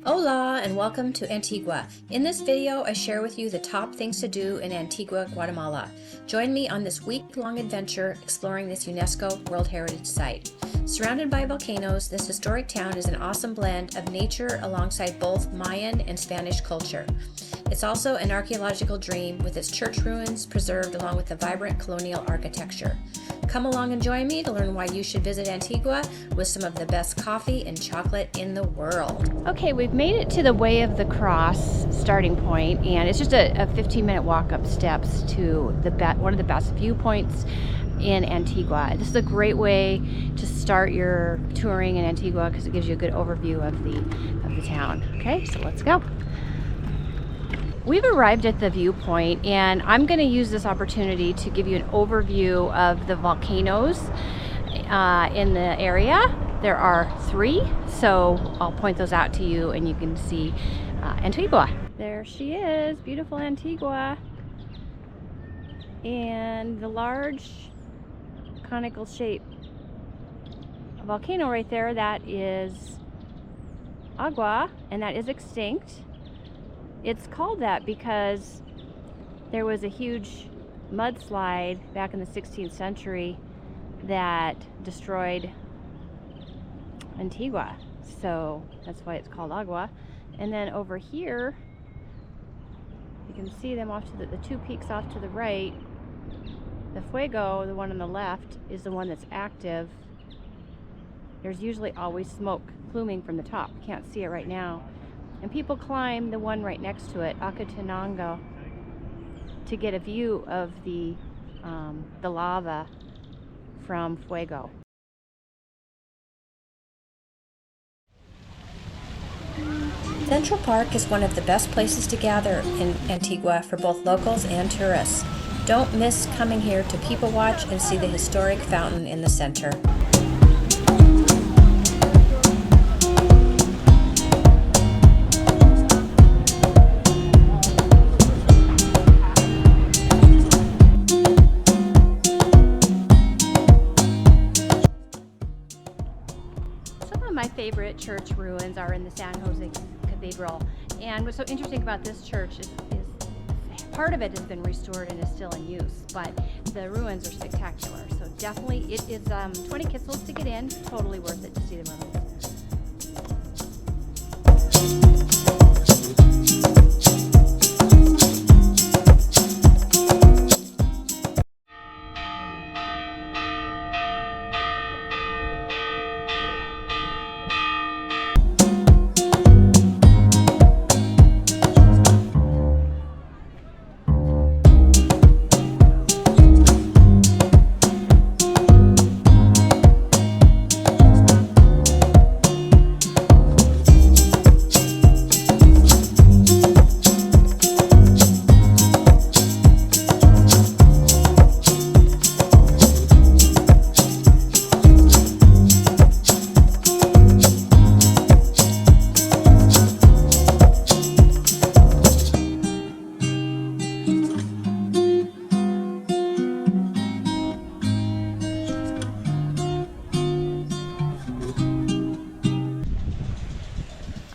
Hola and welcome to Antigua. In this video, I share with you the top things to do in Antigua, Guatemala. Join me on this week-long adventure exploring this UNESCO World Heritage Site. Surrounded by volcanoes, this historic town is an awesome blend of nature alongside both Mayan and Spanish culture. It's also an archaeological dream with its church ruins preserved along with the vibrant colonial architecture. Come along and join me to learn why you should visit Antigua with some of the best coffee and chocolate in the world. Okay, we've made it to the Way of the Cross starting point, and it's just a 15-minute walk up steps to one of the best viewpoints in Antigua. This is a great way to start your touring in Antigua because it gives you a good overview of the town. Okay, so let's go. We've arrived at the viewpoint, and I'm going to use this opportunity to give you an overview of the volcanoes in the area. There are 3, so I'll point those out to you and you can see Antigua. There she is, beautiful Antigua. And the large conical shape volcano right there, that is Agua, and that is extinct. It's called that because there was a huge mudslide back in the 16th century that destroyed Antigua, so that's why it's called Agua. And then over here you can see them off to the 2 peaks off to the right. The Fuego, the one on the left, is the one that's active. There's usually always smoke pluming from the top. You can't see it right now. And people climb the one right next to it, Acatenango, to get a view of the lava from Fuego. Central Park is one of the best places to gather in Antigua for both locals and tourists. Don't miss coming here to people watch and see the historic fountain in the center. My favorite church ruins are in the San Jose Cathedral, and what's so interesting about this church is part of it has been restored and is still in use, but the ruins are spectacular. So definitely it is 20 quetzals to get in, totally worth it to see the ruins.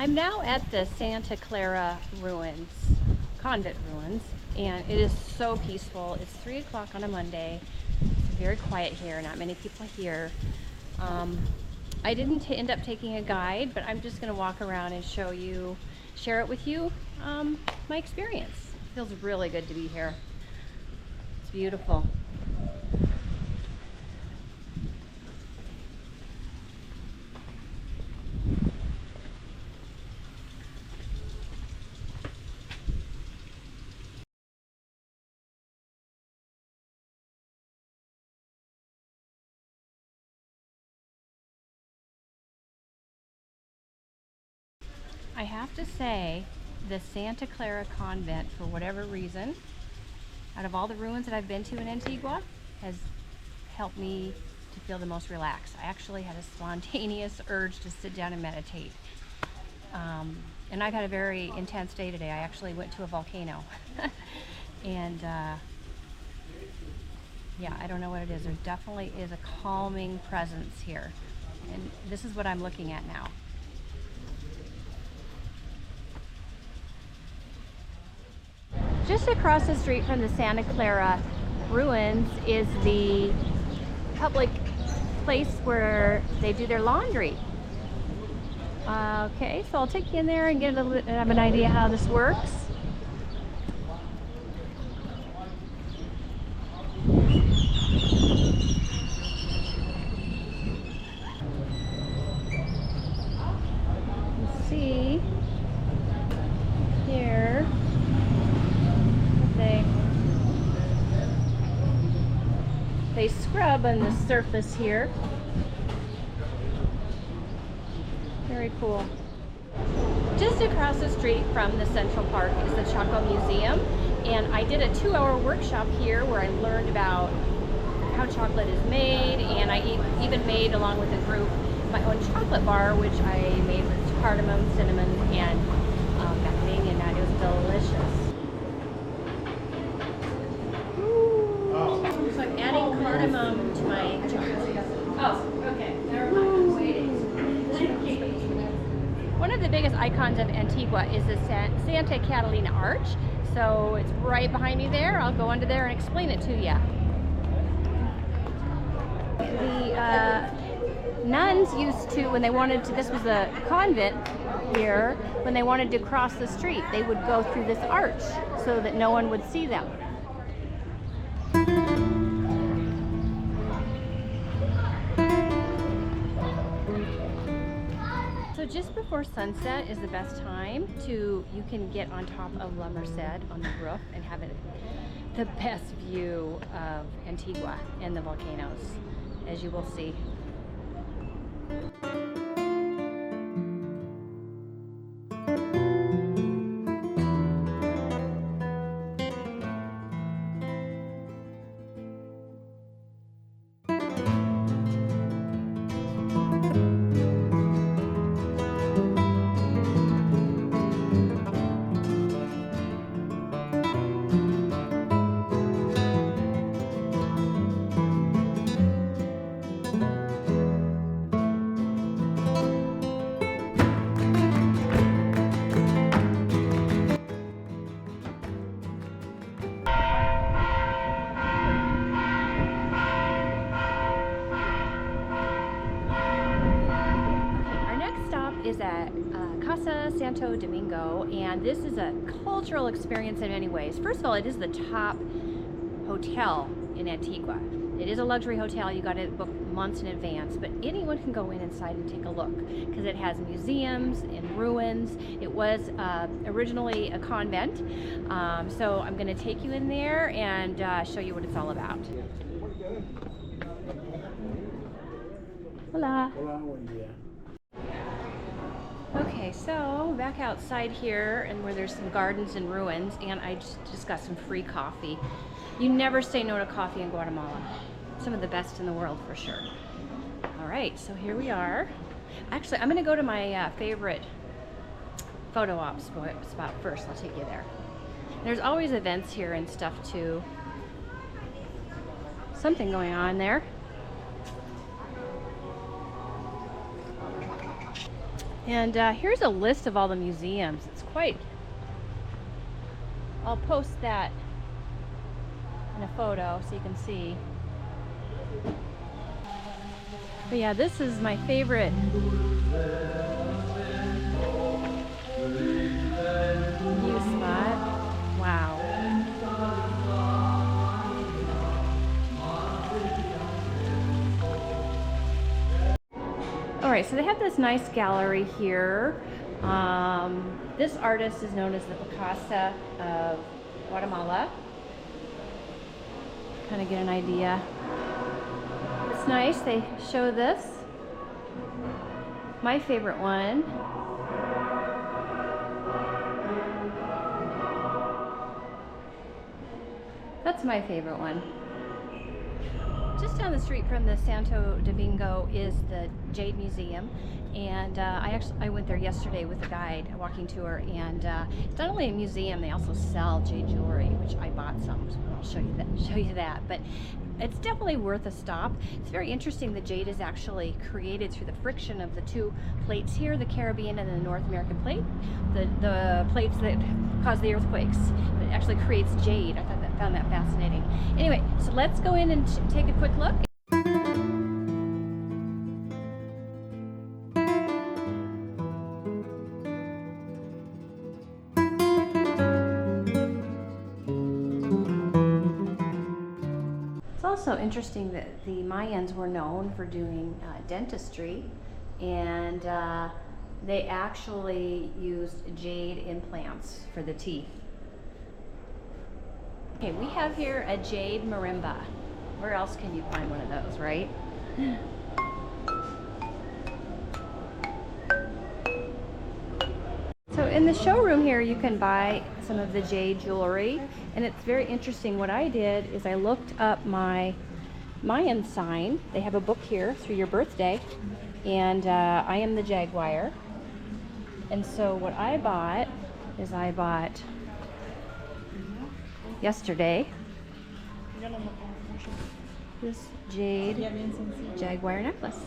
I'm now at the Santa Clara ruins, convent ruins, and it is so peaceful. It's 3 o'clock on a Monday. It's very quiet here, not many people here. I didn't end up taking a guide, but I'm just going to walk around and share it with you, my experience. It feels really good to be here. It's beautiful. I have to say, the Santa Clara Convent, for whatever reason, out of all the ruins that I've been to in Antigua, has helped me to feel the most relaxed. I actually had a spontaneous urge to sit down and meditate. And I've had a very intense day today. I actually went to a volcano. And yeah, I don't know what it is. There definitely is a calming presence here. And this is what I'm looking at now. Just across the street from the Santa Clara ruins is the public place where they do their laundry. Okay, so I'll take you in there and get a little bit of an idea how this works. You see here they scrub on the surface here. Very cool. Just across the street from the Central Park is the ChocoMuseo, and I did a 2-hour workshop here where I learned about how chocolate is made, and I even made, along with a group, my own chocolate bar, which I made with cardamom, cinnamon, and macadamia nut. It was delicious. So I'm adding cardamom to my chocolate. Oh, okay. Never mind. I'm waiting. One of the biggest icons of Antigua is the Santa Catalina Arch. So it's right behind me there. I'll go under there and explain it to you. The nuns used to, when they wanted to, this was a convent here, when they wanted to cross the street, they would go through this arch so that no one would see them. So just before sunset is the best time you can get on top of La Merced on the roof and have the best view of Antigua and the volcanoes, as you will see. Is at Casa, Santo, Domingo, and this is a cultural experience in many ways. First of all, it is the top hotel in Antigua. It is a luxury hotel. You got to book months in advance, but anyone can go in inside and take a look because it has museums and ruins. It was originally a convent, so I'm going to take you in there and show you what it's all about. Hola. Hola, buen día. Okay, so back outside here and where there's some gardens and ruins, and I just got some free coffee. You never say no to coffee in Guatemala. Some of the best in the world for sure. All right, so here we are. Actually, I'm gonna go to my favorite photo op spot first. I'll take you there. There's always events here and stuff too. Something going on there. And here's a list of all the museums. It's quite... I'll post that in a photo so you can see. But yeah, this is my favorite view spot. Wow. Alright, so they have this nice gallery here. This artist is known as the Pacaya of Guatemala. Kind of get an idea. It's nice, they show this. My favorite one. That's my favorite one. Just down the street from the Santo Domingo is the Jade Museum, and I went there yesterday with a guide, a walking tour, and it's not only a museum, they also sell jade jewelry, which I bought some, so I'll show you that. But it's definitely worth a stop. It's very interesting. The jade is actually created through the friction of the two plates here, the Caribbean and the North American plate, the plates that cause the earthquakes. It actually creates jade. I found that fascinating. Anyway, so let's go in and take a quick look. Also interesting that the Mayans were known for doing dentistry, and they actually used jade implants for the teeth. Okay, we have here a jade marimba. Where else can you find one of those, right? So in the showroom here, you can buy some of the jade jewelry, and it's very interesting. What I did is I looked up my Mayan sign. They have a book here, through your birthday, and I am the Jaguar. And so what I bought is yesterday this jade Jaguar necklace.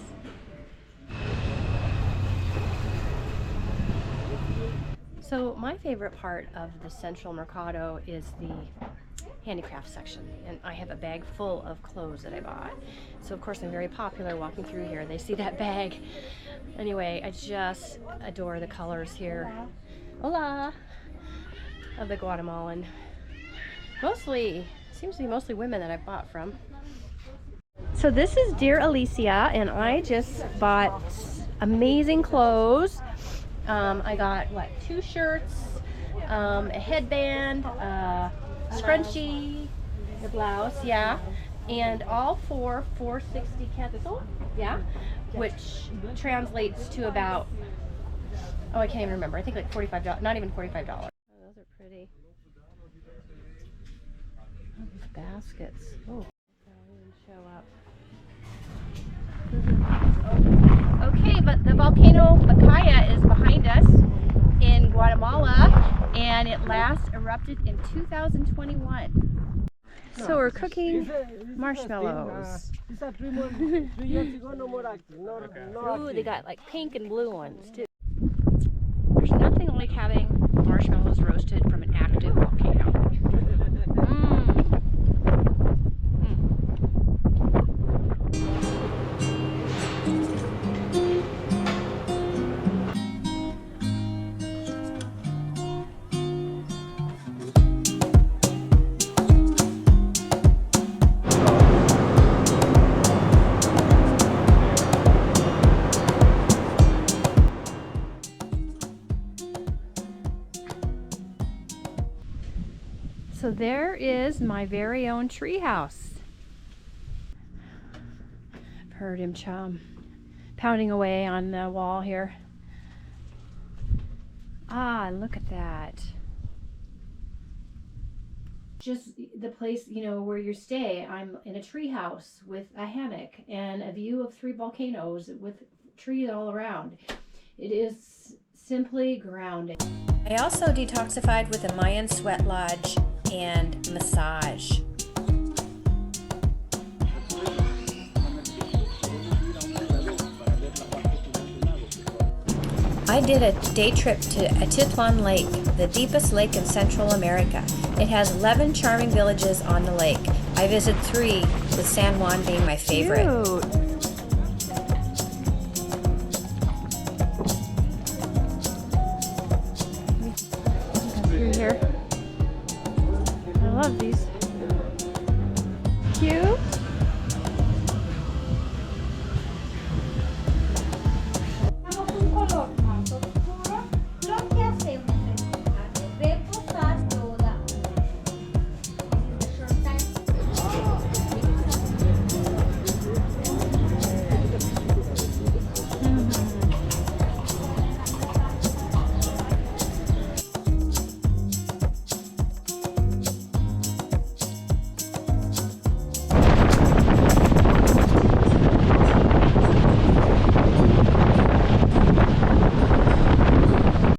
So my favorite part of the Central Mercado is the handicraft section, and I have a bag full of clothes that I bought. So of course I'm very popular walking through here. They see that bag. Anyway, I just adore the colors here. Hola! Of the Guatemalan. Seems to be mostly women that I've bought from. So this is Dear Alicia, and I just bought amazing clothes. I got, what, 2 shirts, a headband, scrunchie, the blouse, yeah, and all for 460 quetzal, yeah, which translates to about, oh, I can't even remember, I think like $45, not even $45. Oh, those are pretty. Oh, these baskets, oh, they don't even show up. Okay, but the volcano Pacaya is behind us in Guatemala, and it last erupted in 2021. So we're cooking marshmallows. Ooh, they got like pink and blue ones too. There's nothing like having marshmallows roasted from an active volcano. So there is my very own tree house. I've heard him pounding away on the wall here. Ah, look at that. Just the place, you know, where you stay. I'm in a tree house with a hammock and a view of 3 volcanoes with trees all around. It is simply grounding. I also detoxified with a Mayan sweat lodge and massage. I did a day trip to Atitlan Lake, the deepest lake in Central America. It has 11 charming villages on the lake. I visited 3, with San Juan being my favorite. Cute. Through here. I love these